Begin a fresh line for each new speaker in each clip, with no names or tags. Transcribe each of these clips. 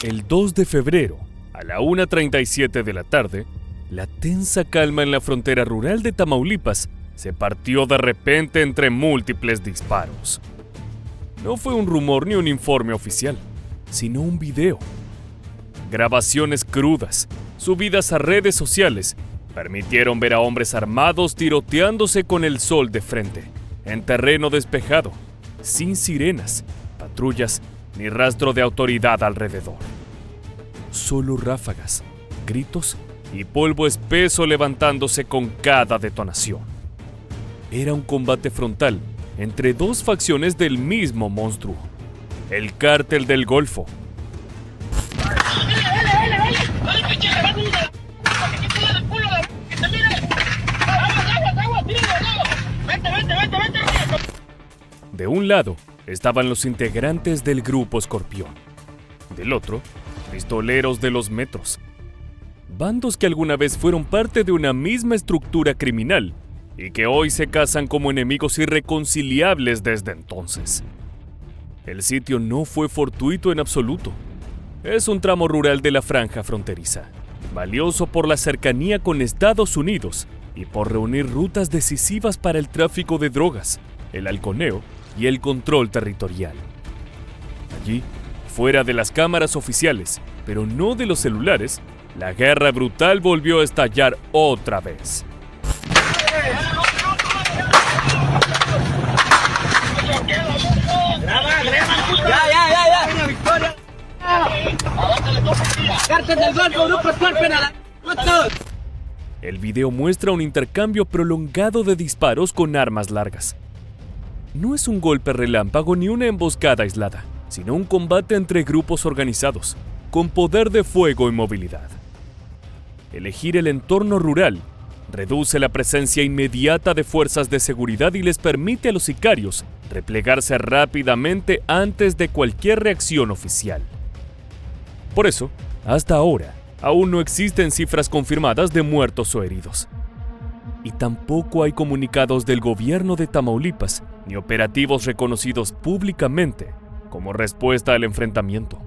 El 2 de febrero, a la 1:37 de la tarde, la tensa calma en la frontera rural de Tamaulipas se partió de repente entre múltiples disparos. No fue un rumor ni un informe oficial, sino un video. Grabaciones crudas, subidas a redes sociales, permitieron ver a hombres armados tiroteándose con el sol de frente, en terreno despejado, sin sirenas, patrullas ni rastro de autoridad alrededor. Solo ráfagas, gritos y polvo espeso levantándose con cada detonación. Era un combate frontal entre dos facciones del mismo monstruo, el Cártel del Golfo. De un lado estaban los integrantes del Grupo Escorpión, del otro, pistoleros de los metros. Bandos que alguna vez fueron parte de una misma estructura criminal y que hoy se casan como enemigos irreconciliables desde entonces. El sitio no fue fortuito en absoluto. Es un tramo rural de la franja fronteriza, valioso por la cercanía con Estados Unidos y por reunir rutas decisivas para el tráfico de drogas, el halconeo y el control territorial. Allí, fuera de las cámaras oficiales, pero no de los celulares, la guerra brutal volvió a estallar otra vez. El video muestra un intercambio prolongado de disparos con armas largas. No es un golpe relámpago ni una emboscada aislada, sino un combate entre grupos organizados, con poder de fuego y movilidad. Elegir el entorno rural reduce la presencia inmediata de fuerzas de seguridad y les permite a los sicarios replegarse rápidamente antes de cualquier reacción oficial. Por eso, hasta ahora, aún no existen cifras confirmadas de muertos o heridos. Y tampoco hay comunicados del gobierno de Tamaulipas ni operativos reconocidos públicamente como respuesta al enfrentamiento.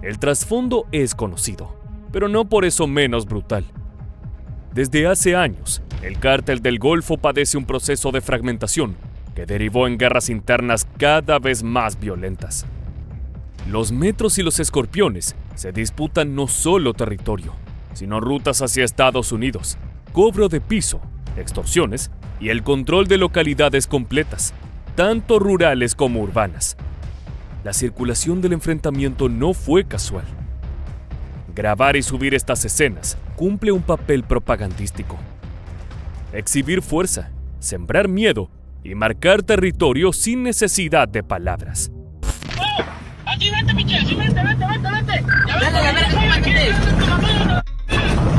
El trasfondo es conocido, pero no por eso menos brutal. Desde hace años, el Cártel del Golfo padece un proceso de fragmentación que derivó en guerras internas cada vez más violentas. Los metros y los escorpiones se disputan no solo territorio, sino rutas hacia Estados Unidos, cobro de piso, extorsiones y el control de localidades completas, tanto rurales como urbanas. La circulación del enfrentamiento no fue casual. Grabar y subir estas escenas cumple un papel propagandístico. Exhibir fuerza, sembrar miedo y marcar territorio sin necesidad de palabras.
¡Aquí vente, Michel! ¡Aquí vente! ¡Dale, la verga, súbete!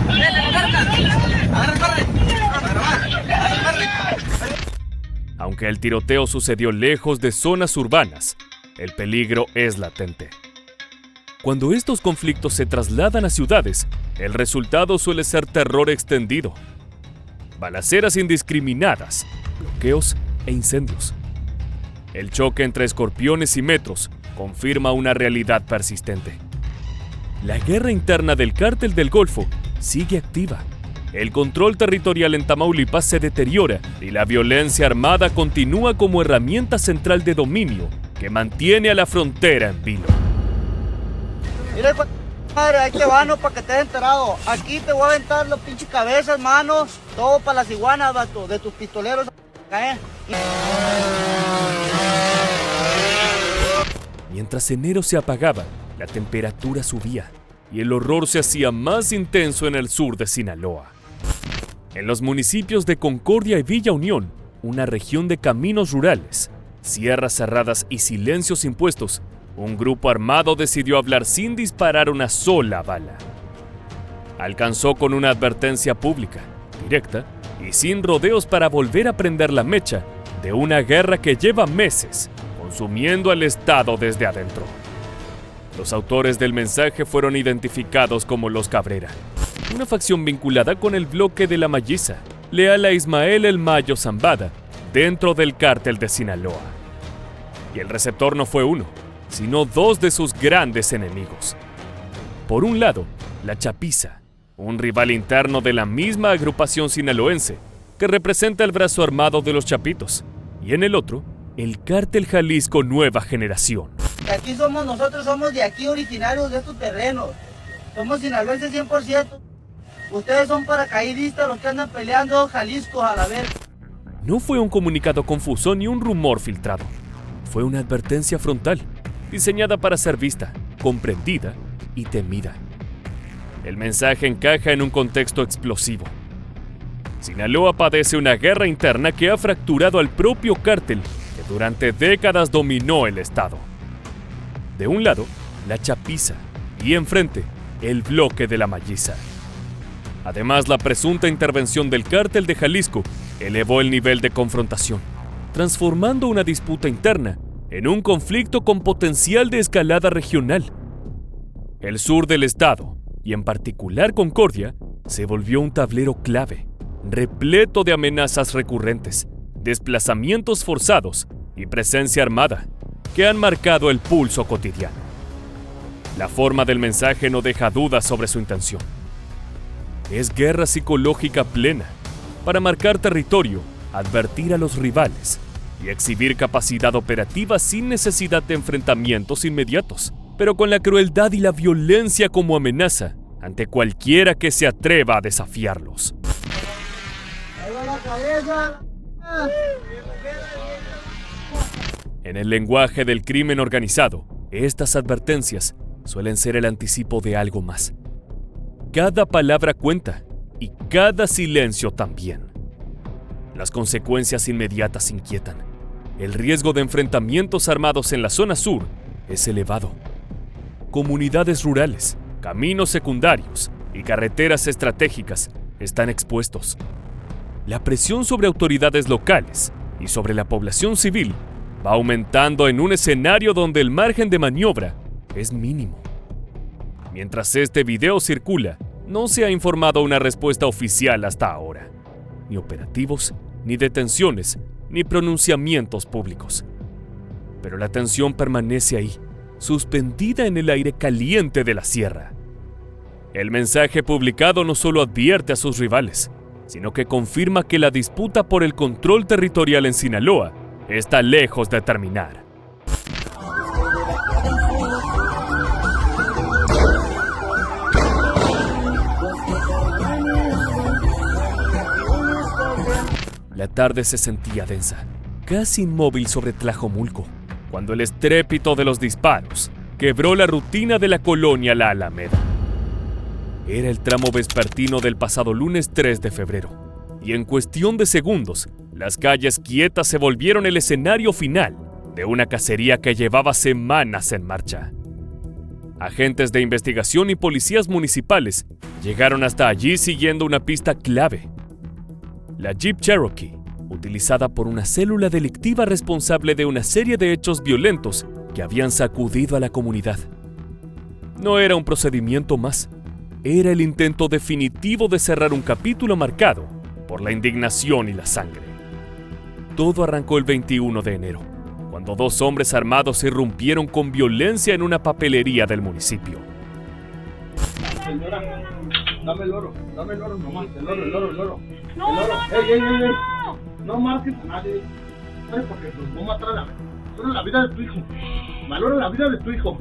¡Dale, la verga!
Aunque el tiroteo sucedió lejos de zonas urbanas, el peligro es latente. Cuando estos conflictos se trasladan a ciudades, el resultado suele ser terror extendido. Balaceras indiscriminadas, bloqueos e incendios. El choque entre escorpiones y metros confirma una realidad persistente. La guerra interna del Cártel del Golfo sigue activa. El control territorial en Tamaulipas se deteriora y la violencia armada continúa como herramienta central de dominio que mantiene a la frontera en vilo.
Mira, madre, ahí te van, para que estés enterado. Aquí te voy a aventar los pinches cabezas, manos, todo para las iguanas, vato, de tus pistoleros.
Mientras enero se apagaba, la temperatura subía y el horror se hacía más intenso en el sur de Sinaloa. En los municipios de Concordia y Villa Unión, una región de caminos rurales, sierras cerradas y silencios impuestos, un grupo armado decidió hablar sin disparar una sola bala. Alcanzó con una advertencia pública, directa y sin rodeos para volver a prender la mecha de una guerra que lleva meses consumiendo al Estado desde adentro. Los autores del mensaje fueron identificados como los Cabrera, una facción vinculada con el bloque de La Malliza leal a Ismael El Mayo Zambada, dentro del cártel de Sinaloa. Y el receptor no fue uno, sino dos de sus grandes enemigos. Por un lado, la Chapiza, un rival interno de la misma agrupación sinaloense, que representa el brazo armado de los Chapitos, y en el otro, el Cártel Jalisco Nueva Generación.
Aquí nosotros somos de aquí, originarios de estos terrenos. Somos sinaloenses 100%. Ustedes son paracaidistas los que andan peleando Jalisco a la vez.
No fue un comunicado confuso ni un rumor filtrado. Fue una advertencia frontal, diseñada para ser vista, comprendida y temida. El mensaje encaja en un contexto explosivo. Sinaloa padece una guerra interna que ha fracturado al propio cártel que durante décadas dominó el estado. De un lado, la Chapiza, y enfrente, el bloque de la Malliza. Además, la presunta intervención del cártel de Jalisco elevó el nivel de confrontación, transformando una disputa interna en un conflicto con potencial de escalada regional. El sur del estado, y en particular Concordia, se volvió un tablero clave, repleto de amenazas recurrentes, desplazamientos forzados y presencia armada, que han marcado el pulso cotidiano. La forma del mensaje no deja dudas sobre su intención. Es guerra psicológica plena, para marcar territorio, advertir a los rivales y exhibir capacidad operativa sin necesidad de enfrentamientos inmediatos, pero con la crueldad y la violencia como amenaza ante cualquiera que se atreva a desafiarlos. En el lenguaje del crimen organizado, estas advertencias suelen ser el anticipo de algo más. Cada palabra cuenta y cada silencio también. Las consecuencias inmediatas inquietan. El riesgo de enfrentamientos armados en la zona sur es elevado. Comunidades rurales, caminos secundarios y carreteras estratégicas están expuestos. La presión sobre autoridades locales y sobre la población civil va aumentando en un escenario donde el margen de maniobra es mínimo. Mientras este video circula, no se ha informado una respuesta oficial hasta ahora. Ni operativos, ni detenciones, ni pronunciamientos públicos. Pero la tensión permanece ahí, suspendida en el aire caliente de la sierra. El mensaje publicado no solo advierte a sus rivales, sino que confirma que la disputa por el control territorial en Sinaloa está lejos de terminar. La tarde se sentía densa, casi inmóvil sobre Tlajomulco, cuando el estrépito de los disparos quebró la rutina de la colonia La Alameda. Era el tramo vespertino del pasado lunes 3 de febrero, y en cuestión de segundos, las calles quietas se volvieron el escenario final de una cacería que llevaba semanas en marcha. Agentes de investigación y policías municipales llegaron hasta allí siguiendo una pista clave. La Jeep Cherokee, utilizada por una célula delictiva responsable de una serie de hechos violentos que habían sacudido a la comunidad. No era un procedimiento más, era el intento definitivo de cerrar un capítulo marcado por la indignación y la sangre. Todo arrancó el 21 de enero, cuando dos hombres armados irrumpieron con violencia en una papelería del municipio.
Señora, dame el oro nomás, el oro.
No,
el oro.
no,
Ey. No marques a nadie. Porque nos voy a matar la vida de tu hijo. Valora la vida de tu hijo.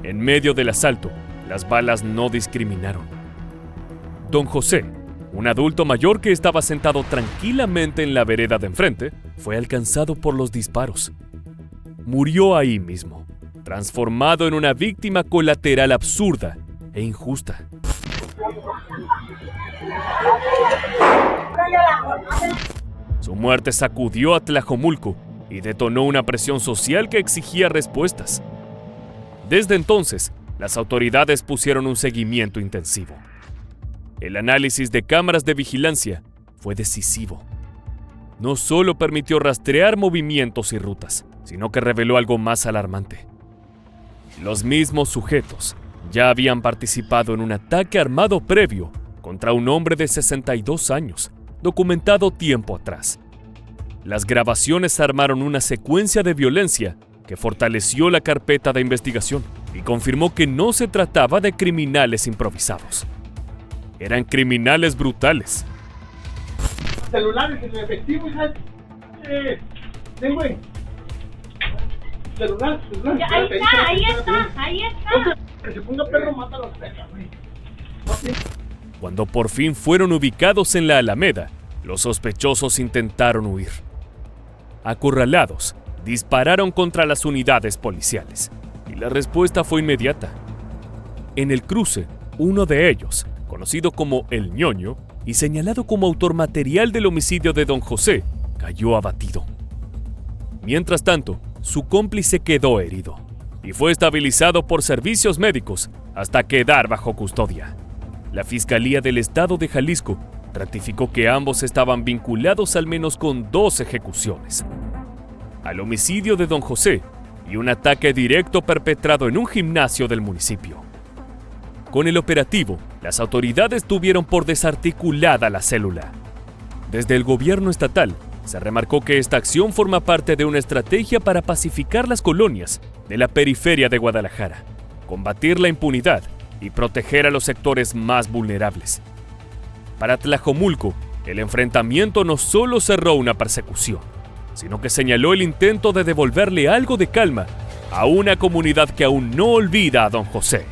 En medio del asalto, las balas no discriminaron. Don José, un adulto mayor que estaba sentado tranquilamente en la vereda de enfrente, fue alcanzado por los disparos. Murió ahí mismo, transformado en una víctima colateral absurda e injusta. Su muerte sacudió a Tlajomulco y detonó una presión social que exigía respuestas. Desde entonces, las autoridades pusieron un seguimiento intensivo. El análisis de cámaras de vigilancia fue decisivo. No solo permitió rastrear movimientos y rutas, sino que reveló algo más alarmante. Los mismos sujetos ya habían participado en un ataque armado previo contra un hombre de 62 años, documentado tiempo atrás. Las grabaciones armaron una secuencia de violencia que fortaleció la carpeta de investigación y confirmó que no se trataba de criminales improvisados. Eran criminales brutales.
Celulares en efectivo, hija. Sí, güey. Celular.
Ya, ahí está.
Que se ponga perro, mata a los perros, güey.
Cuando por fin fueron ubicados en la Alameda, los sospechosos intentaron huir. Acorralados, dispararon contra las unidades policiales y la respuesta fue inmediata. En el cruce, uno de ellos, conocido como El Ñoño y señalado como autor material del homicidio de don José, cayó abatido. Mientras tanto, su cómplice quedó herido y fue estabilizado por servicios médicos hasta quedar bajo custodia. La Fiscalía del Estado de Jalisco ratificó que ambos estaban vinculados al menos con 2 ejecuciones: al homicidio de don José y un ataque directo perpetrado en un gimnasio del municipio. Con el operativo, las autoridades tuvieron por desarticulada la célula. Desde el gobierno estatal, se remarcó que esta acción forma parte de una estrategia para pacificar las colonias de la periferia de Guadalajara, combatir la impunidad y proteger a los sectores más vulnerables. Para Tlajomulco, el enfrentamiento no solo cerró una persecución, sino que señaló el intento de devolverle algo de calma a una comunidad que aún no olvida a don José.